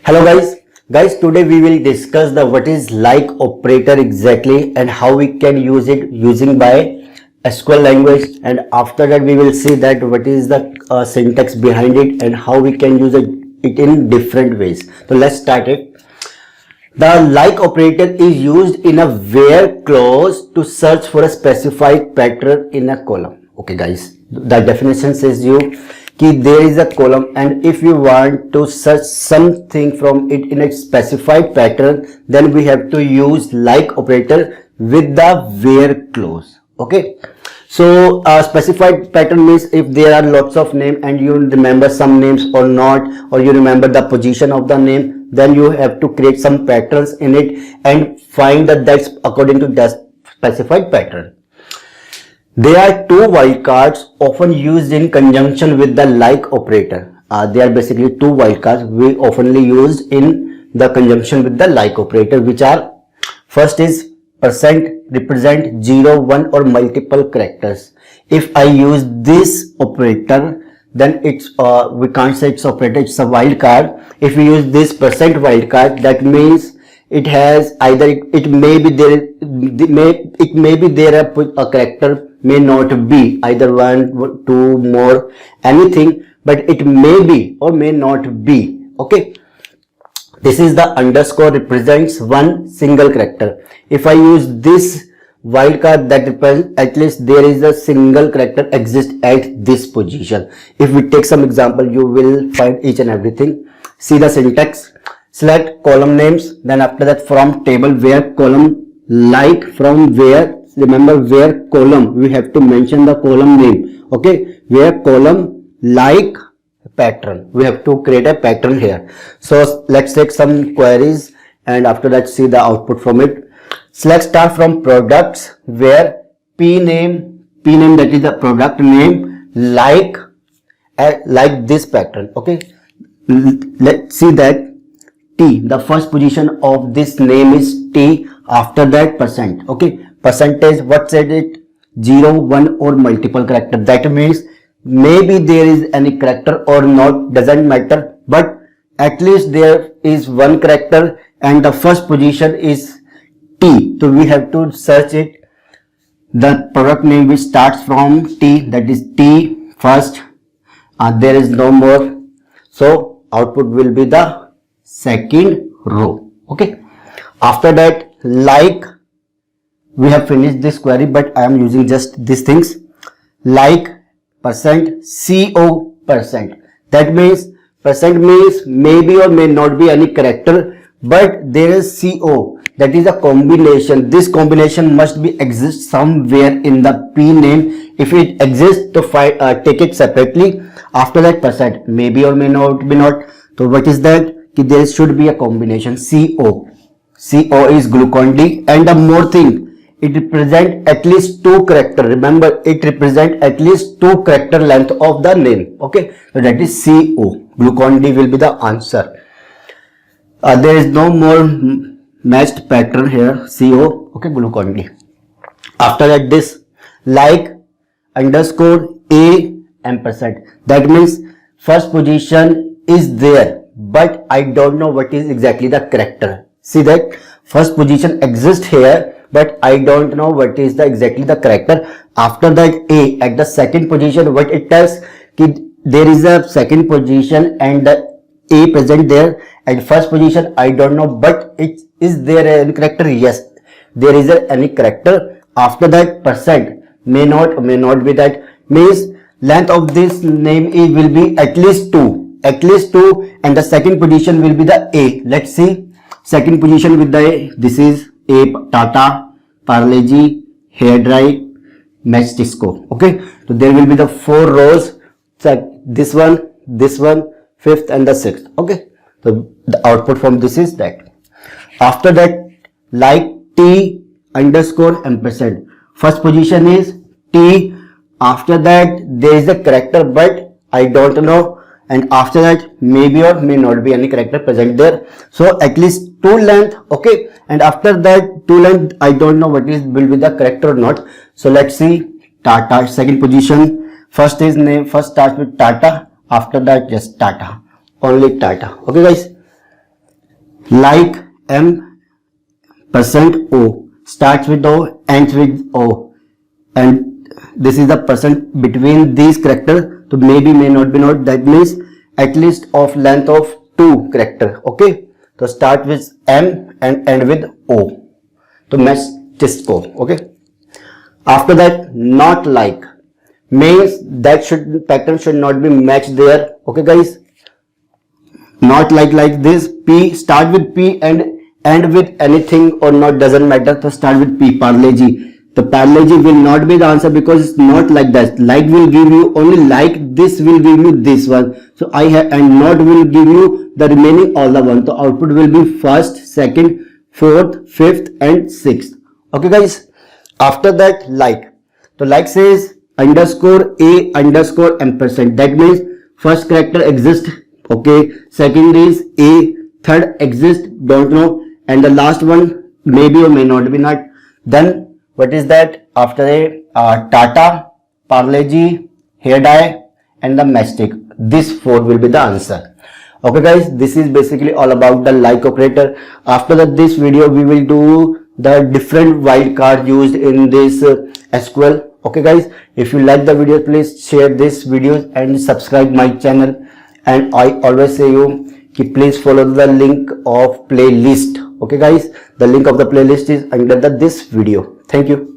Hello guys, today we will discuss the what is like operator exactly and how we can use it using by SQL language, and after that we will see that what is the syntax behind it and how we can use it in different ways. So let's start it. The like operator is used in a where clause to search for a specified pattern in a column. Okay guys, the definition says you there is a column, and if you want to search something from it in a specified pattern, then we have to use like operator with the where clause. Okay, so specified pattern means if there are lots of names and you remember some names or not, or you remember the position of the name, then you have to create some patterns in it and find that that's according to that specified pattern. There are two wildcards often used in conjunction with the like operator. They are basically two wildcards we oftenly used in the conjunction with the like operator, which are, first is percent represent 0, 1 or multiple characters. If I use this operator, then it's we can't say it's operator, it's a wildcard. If we use this percent wildcard, that means it has either it may be there, it may be there a character, may not be either 1, 2, more, anything, but it may be or may not be. Okay, this is the underscore represents one single character. If I use this wildcard, that represents at least there is a single character exist at this position. If we take some example, you will find each and everything. See the syntax. Select column names, then after that from table where column like, from where, remember where column, we have to mention the column name. Okay, where column like pattern, we have to create a pattern here. So let's take some queries and after that see the output from it. Select start from products where p name that is the product name, like this pattern. Okay, let's see that T, the first position of this name is T, after that percent. Okay, percentage, what said it, 0, 1 or multiple character. That means maybe there is any character or not, doesn't matter, but at least there is one character and the first position is T. So we have to search it, the product name which starts from T, that is T first, there is no more, so output will be the second row. Okay, after that like, we have finished this query, but I am using just these things. Like percent CO percent, that means percent means maybe or may not be any character, but there is CO, that is a combination. This combination must be exist somewhere in the P name. If it exists, to take it separately. After that percent, maybe or may not be not. So what is that? There should be a combination CO. CO is glucon D, and the more thing, it represents at least 2 character. Remember, it represents at least 2 character length of the name. Okay, so that is CO. Glucon D will be the answer. There is no more matched pattern here. CO. Okay, glucon D. After that, this like underscore A ampersand. That means first position is there, but I don't know what is exactly the character. See that first position exists here, but I don't know what is the exactly the character. After that A, at the second position, what it tells, there is a second position and the A present there. At first position I don't know, but it is there any character? Yes, there is any character. After that percent, may not be, that means length of this name will be at least 2, and the second position will be the A. Let's see second position with the A. This is A, Tata, Parle-G, Hair Dry, MSSQL. Okay, so there will be the 4 rows. So this one, 5th and the 6th. Okay, so the output from this is that. After that, like T underscore ampersand. First position is T. After that, there is a character, but I don't know. And after that, maybe or may not be any character present there. So at least 2 length. Okay, and after that 2 length, I don't know what is will be the character or not. So let's see Tata, second position. First is name, first starts with Tata. After that, just Tata, only Tata. Okay guys, like M percent O, starts with O, ends with O, and this is the percent between these characters. So maybe, may not be not, that means at least of length of 2 character. Okay, so start with M and end with O to match this code. Okay, after that, not like means that pattern should not be matched there. Okay guys, not like this. P, start with P and end with anything or not, doesn't matter. So start with P, parleji. The parleji will not be the answer because it's not like that. Like will give you only like, this will give you this one. So I have, and not will give you the remaining all the one. So output will be first, second, fourth, fifth and sixth. Okay guys, after that like. So like says underscore A underscore ampersand. That means first character exists. Okay, second is A, third exists, don't know, and the last one maybe or may not be not. Then what is that? After a Tata, Parleji, hair dye and the mastic. This 4 will be the answer. Okay guys, this is basically all about the like operator. After that, this video we will do the different wildcard used in this SQL. Okay guys, if you like the video, please share this video and subscribe my channel. And I always say you please follow the link of playlist. Okay guys, the link of the playlist is under this video. Thank you.